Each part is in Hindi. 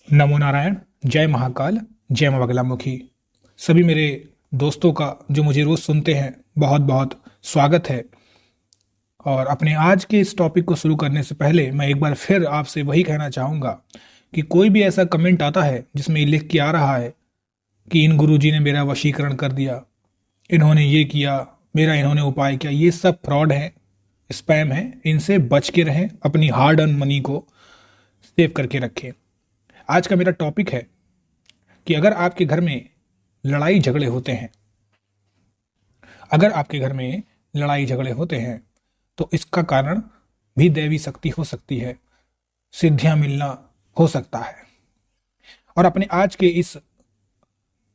नमो नारायण। जय महाकाल। जय मां बगलामुखी। सभी मेरे दोस्तों का जो मुझे रोज सुनते हैं, बहुत बहुत स्वागत है। और अपने आज के इस टॉपिक को शुरू करने से पहले मैं एक बार फिर आपसे वही कहना चाहूंगा कि कोई भी ऐसा कमेंट आता है जिसमें ये लिख के आ रहा है कि इन गुरुजी ने मेरा वशीकरण कर दिया, इन्होंने ये किया, मेरा इन्होंने उपाय किया, ये सब फ्रॉड है, स्पैम है। इनसे बच के रहें, अपनी हार्ड अर्न मनी को सेव करके रखें। आज का मेरा टॉपिक है कि अगर आपके घर में लड़ाई झगड़े होते हैं, अगर आपके घर में लड़ाई झगड़े होते हैं तो इसका कारण भी दैवी शक्ति हो सकती है, सिद्धियां मिलना हो सकता है। और अपने आज के इस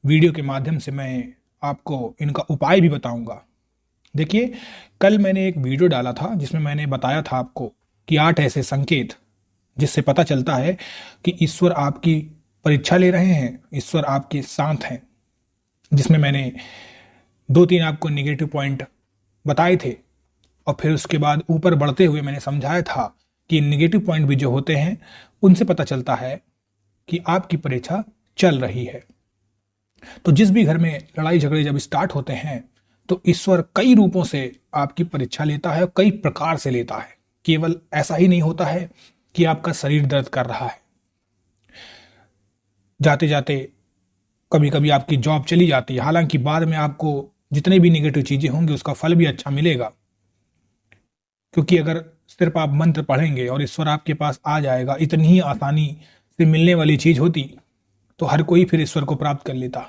वीडियो के माध्यम से मैं आपको इनका उपाय भी बताऊंगा। देखिए, कल मैंने एक वीडियो डाला था जिसमें मैंने बताया था आपको कि 8 ऐसे संकेत जिससे पता चलता है कि ईश्वर आपकी परीक्षा ले रहे हैं, ईश्वर आपके साथ हैं। जिसमें मैंने 2-3 आपको निगेटिव पॉइंट बताए थे और फिर उसके बाद ऊपर बढ़ते हुए मैंने समझाया था कि निगेटिव पॉइंट भी जो होते हैं उनसे पता चलता है कि आपकी परीक्षा चल रही है। तो जिस भी घर में लड़ाई झगड़े जब स्टार्ट होते हैं तो ईश्वर कई रूपों से आपकी परीक्षा लेता है, कई प्रकार से लेता है। केवल ऐसा ही नहीं होता है कि आपका शरीर दर्द कर रहा है, जाते जाते कभी कभी आपकी जॉब चली जाती है, हालांकि बाद में आपको जितने भी निगेटिव चीजें होंगी उसका फल भी अच्छा मिलेगा। क्योंकि अगर सिर्फ आप मंत्र पढ़ेंगे और ईश्वर आपके पास आ जाएगा, इतनी ही आसानी से मिलने वाली चीज होती तो हर कोई फिर ईश्वर को प्राप्त कर लेता।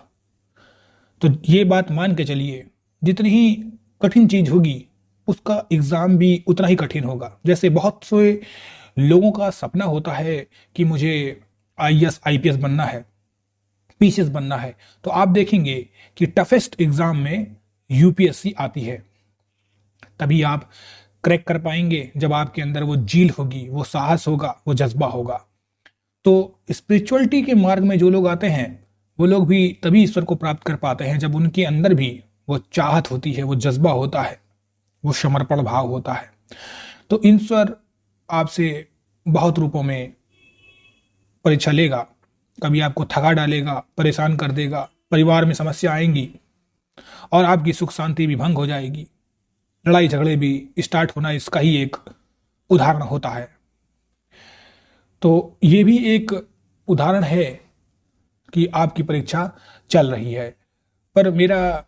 तो ये बात मान के चलिए, जितनी ही कठिन चीज होगी उसका एग्जाम भी उतना ही कठिन होगा। जैसे बहुत से लोगों का सपना होता है कि मुझे आईएएस आईपीएस बनना है, पीसीएस बनना है, तो आप देखेंगे कि टफेस्ट एग्जाम में यूपीएससी आती है। तभी आप क्रैक कर पाएंगे जब आपके अंदर वो जील होगी, वो साहस होगा, वो जज्बा होगा। तो स्पिरिचुअलिटी के मार्ग में जो लोग आते हैं वो लोग भी तभी ईश्वर को प्राप्त कर पाते हैं जब उनके अंदर भी वो चाहत होती है, वो जज्बा होता है, वो समर्पण भाव होता है। तो ईश्वर आपसे बहुत रूपों में परीक्षा लेगा। कभी आपको थका डालेगा, परेशान कर देगा, परिवार में समस्या आएंगी और आपकी सुख शांति भी भंग हो जाएगी। लड़ाई झगड़े भी स्टार्ट होना इसका ही एक उदाहरण होता है। तो ये भी एक उदाहरण है कि आपकी परीक्षा चल रही है। पर मेरा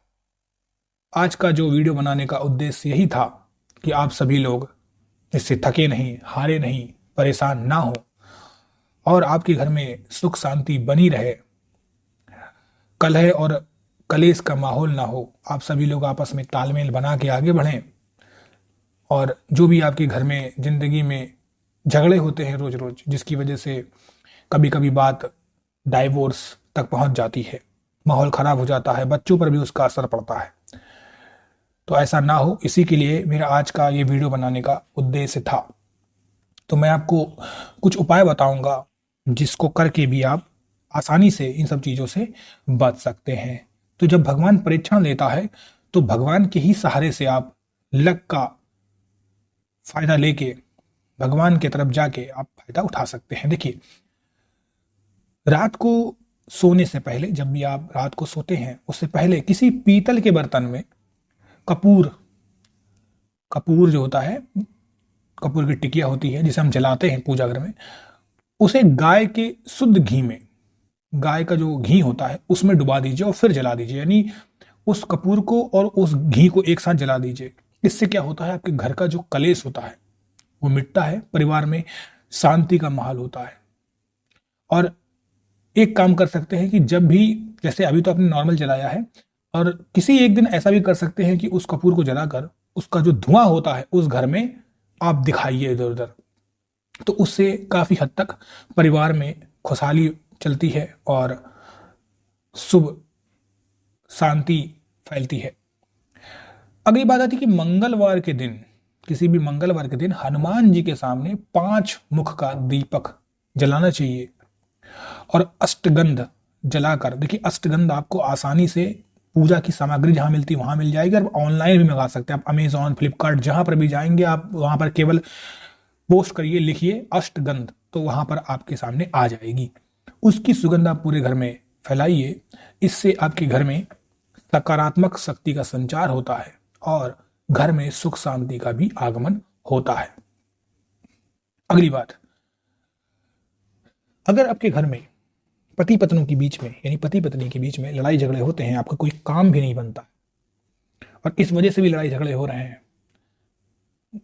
आज का जो वीडियो बनाने का उद्देश्य यही था कि आप सभी लोग इससे थके नहीं, हारे नहीं, परेशान ना हो और आपके घर में सुख शांति बनी रहे, कलह और कलेश का माहौल ना हो। आप सभी लोग आपस में तालमेल बना के आगे बढ़ें और जो भी आपके घर में जिंदगी में झगड़े होते हैं रोज रोज, जिसकी वजह से कभी कभी बात डाइवोर्स तक पहुंच जाती है, माहौल खराब हो जाता है, बच्चों पर भी उसका असर पड़ता है, तो ऐसा ना हो, इसी के लिए मेरा आज का ये वीडियो बनाने का उद्देश्य था। तो मैं आपको कुछ उपाय बताऊंगा जिसको करके भी आप आसानी से इन सब चीजों से बच सकते हैं। तो जब भगवान परीक्षण लेता है तो भगवान के ही सहारे से आप लक का फायदा लेके भगवान की तरफ जाके आप फायदा उठा सकते हैं। देखिए, रात को सोने से पहले, जब भी आप रात को सोते हैं उससे पहले किसी पीतल के बर्तन में कपूर कपूर जो होता है, कपूर की टिकिया होती है जिसे हम जलाते हैं पूजा घर में, उसे गाय के शुद्ध घी में, गाय का जो घी होता है उसमें डुबा दीजिए और फिर जला दीजिए। यानी उस कपूर को और उस घी को एक साथ जला दीजिए। इससे क्या होता है, आपके घर का जो कलेश होता है वो मिटता है, परिवार में शांति का माहौल होता है। और एक काम कर सकते हैं कि जब भी, जैसे अभी तो आपने नॉर्मल जलाया है, और किसी एक दिन ऐसा भी कर सकते हैं कि उस कपूर को जलाकर उसका जो धुआं होता है उस घर में आप दिखाइए इधर उधर। तो उससे काफी हद तक परिवार में खुशहाली चलती है और शुभ शांति फैलती है। अगली बात आती है कि मंगलवार के दिन, किसी भी मंगलवार के दिन हनुमान जी के सामने 5 मुख का दीपक जलाना चाहिए और अष्टगंध जलाकर, देखिए अष्टगंध आपको आसानी से पूजा की सामग्री जहां मिलती है वहां मिल जाएगी और ऑनलाइन भी मंगा सकते हैं आप, अमेजॉन, फ्लिपकार्ट, जहां पर भी जाएंगे आप वहां पर केवल पोस्ट करिए, लिखिए अष्टगंध, तो वहां पर आपके सामने आ जाएगी। उसकी सुगंध आप पूरे घर में फैलाइए। इससे आपके घर में सकारात्मक शक्ति का संचार होता है और घर में सुख शांति का भी आगमन होता है। अगली बात, अगर आपके घर में पति पत्नियों के बीच में यानी पति पत्नी के बीच में लड़ाई झगड़े होते हैं, आपका कोई काम भी नहीं बनता और इस वजह से भी लड़ाई झगड़े हो रहे हैं,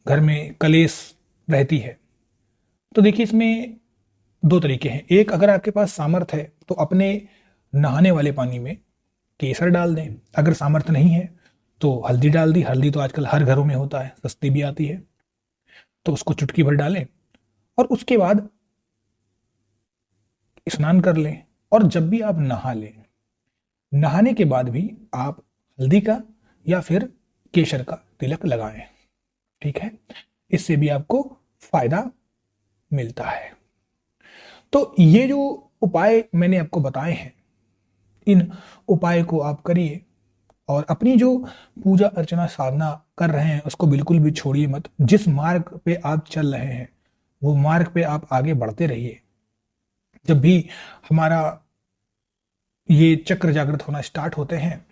घर में कलेश रहती है, तो देखिए इसमें दो तरीके हैं। एक, अगर आपके पास सामर्थ्य है तो अपने नहाने वाले पानी में केसर डाल दें। अगर सामर्थ्य नहीं है तो हल्दी डाल दी। हल्दी तो आजकल हर घरों में होता है, सस्ती भी आती है, तो उसको चुटकी भर डालें और उसके बाद स्नान कर लें। और जब भी आप नहा लें, नहाने के बाद भी आप हल्दी का या फिर केसर का तिलक लगाएं। ठीक है, इससे भी आपको फायदा मिलता है। तो ये जो उपाय मैंने आपको बताए हैं, इन उपाय को आप करिए और अपनी जो पूजा अर्चना साधना कर रहे हैं उसको बिल्कुल भी छोड़िए मत। जिस मार्ग पे आप चल रहे हैं वो मार्ग पे आप आगे बढ़ते रहिए। जब भी हमारा ये चक्र जागृत होना स्टार्ट होते हैं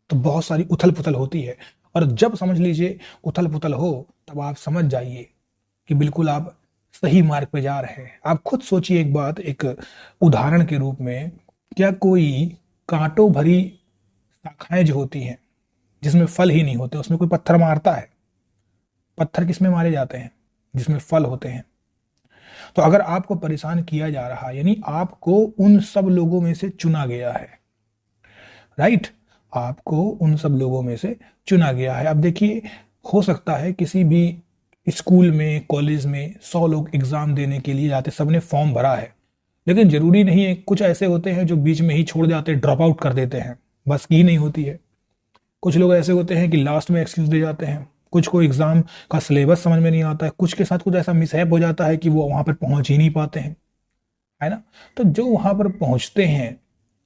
तो बहुत सारी उथल पुथल होती है, और जब समझ लीजिए उथल पुथल हो तब आप समझ जाइए कि बिल्कुल आप सही मार्ग पे जा रहे हैं। आप खुद सोचिए एक बात, एक उदाहरण के रूप में, क्या कोई कांटों भरी शाखाएं जो होती हैं जिसमें फल ही नहीं होते, उसमें कोई पत्थर मारता है? पत्थर किसमें मारे जाते हैं? जिसमें फल होते हैं। तो अगर आपको परेशान किया जा रहा है यानी आपको उन सब लोगों में से चुना गया है, राइट, आपको उन सब लोगों में से चुना गया है। अब देखिए, हो सकता है किसी भी स्कूल में कॉलेज में 100 लोग एग्जाम देने के लिए जाते, सबने फॉर्म भरा है, लेकिन जरूरी नहीं है, कुछ ऐसे होते हैं जो बीच में ही छोड़ जाते, ड्रॉप आउट कर देते हैं, बस की नहीं होती है। कुछ लोग ऐसे होते हैं कि लास्ट में एक्सक्यूज दे जाते हैं, कुछ को एग्जाम का सिलेबस समझ में नहीं आता है, कुछ के साथ कुछ ऐसा मिसहैप हो जाता है कि वो वहां पर पहुंच ही नहीं पाते हैं, है ना। तो जो वहां पर पहुंचते हैं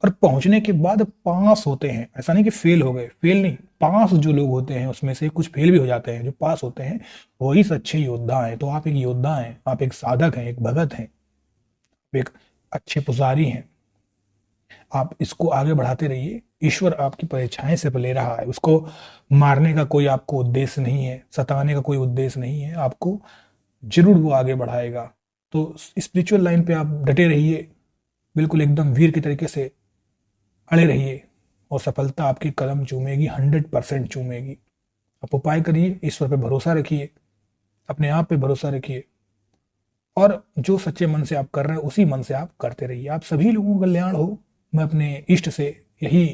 और पहुंचने के बाद पास होते हैं, ऐसा नहीं कि फेल हो गए, फेल नहीं, पास जो लोग होते हैं उसमें से कुछ फेल भी हो जाते हैं, जो पास होते हैं वही सच्चे योद्धा हैं। तो आप एक योद्धा हैं, आप एक साधक हैं, एक भगत हैं, एक अच्छे पुजारी हैं। आप इसको आगे बढ़ाते रहिए। ईश्वर आपकी परीक्षाएं से ले रहा है, उसको मारने का कोई आपको उद्देश्य नहीं है, सताने का कोई उद्देश्य नहीं है, आपको जरूर वो आगे बढ़ाएगा। तो स्पिरिचुअल लाइन पे आप डटे रहिए, बिल्कुल एकदम वीर के तरीके से अड़े रहिए और सफलता आपके कदम चूमेगी, 100% चूमेगी। आप उपाय करिए, ईश्वर पे भरोसा रखिए, अपने आप पे भरोसा रखिए और जो सच्चे मन से आप कर रहे हैं उसी मन से आप करते रहिए। आप सभी लोगों का कल्याण हो, मैं अपने इष्ट से यही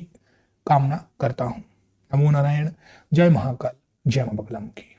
कामना करता हूँ। नमो नारायण। जय महाकाल, जय मां बगलामुखी।